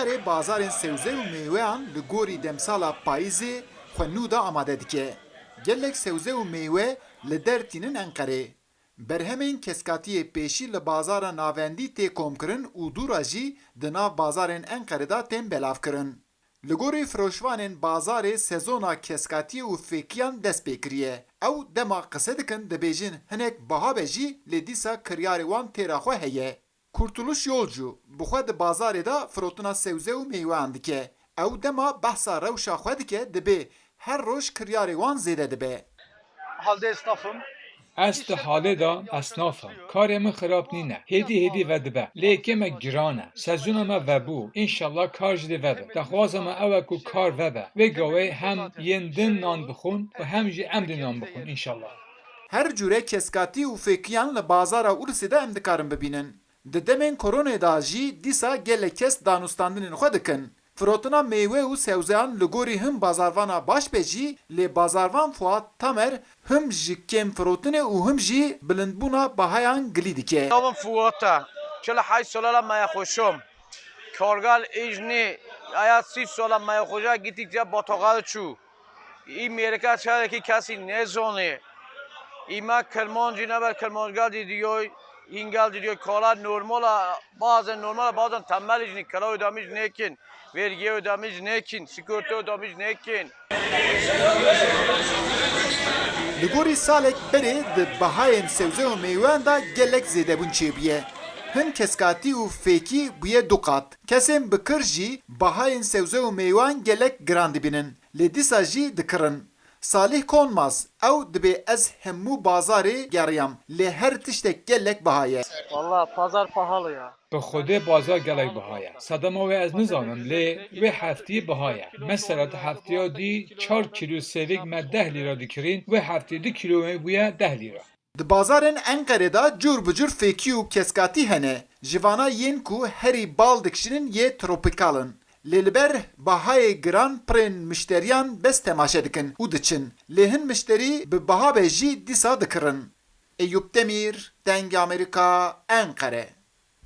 Enqere bazarên sebze û mêweyan li gorî demsala payîzê xwe nû da amade dike. Gelek sebze û mêwe li dertînin Enqerê. Berhemên keskatiyê pêşî li bazara navendî tê komkirin û dûra jî di nav bazarên Enqerê da tên belavkirin. Li gorî firoşvanên bazarê sezona keskatiyê û fêkiyan dest pê kiriye. Ew dema qise dikin dibêjin hinek bihabe jî lê dîsa kiryarê wan têra xwe heye. Kurtuluş Yolcu bi xwe di bazarê da firotina sebze û mêweyan dike. Ew dema behsa rewşa xwe dike dibê her roj kiryarê wan zêde dibe. Halde esnafım. Ez di halê da esnafim. Karê min xirab nîne. Hêdî vedibe. Lê kemek giran e. Sezona me vebû. İnşallah kar jî vebe. Dixwaza me ew e ku kar vebe. Vê gawê hem yên din nan bixwin û hem jî em din nan bixwin inşallah. Her cure keskatî û fêkiyan li bazara Ursê de em dikarin bibînin. Di demên koronê da jî dîsa gelek kes danûstandinên xwe dikin. Firotina mêwe û sewzeyan li gorî him bazarvana baş be jî lê bazarvan Fuat Tamer him ji kêm firotinê û him jî bilindbûna bahayan gilî dike. Navım Fuat'a. 48 ساله مaya خوشم. کارگل ایجنی آیا 30 ساله مaya خوشا gittikçe batağa çu. این میرکه چه که کسی نزونه. ایما کرمانجی نبر کرمانجگل دیدیوی اینگل دیدیوی کالا نرمال bazen tembel icni kira ödemiş nekin. Vergi ödemiş nekin. Sigorta ödemiş nekin. Li gorî salek berê di bahayên sebze û mêweyan da gelek zêdebûn çêbûye. Hin keskatî û fêkî bûye du qat. Kesên bikir jî bahayên sebze û mêweyan gelek giran dibînin. Lê dîsa jî dikirin. Salih Konmaz, ew dibe ez hemû bazarê geriyam. Lê her tiştek gelek bahaye. Vallahi pazar pahalı ya. Bi xwedê bazar gelek bihaye. Sedema wê ez nizanim lê wê heftiyê bihaye. Mesela di heftiya dî 4 kilo sevêk me 10 lîra dikirin, wê heftiyê 2 kilo bûye 10 lîra. Di bazarên Enqerê da cur bi cur fêkî û keskatî hene. Jivana yên ku herî bal dikişinin yê tropikalin. Lê li ber bahayê giran pirên mişteriyan bes temaşe dikin û diçin. Lê hin mişterî bi bihabe jî dîsa dikirin. Eyüp Demir, Deng Amerika, Enqere.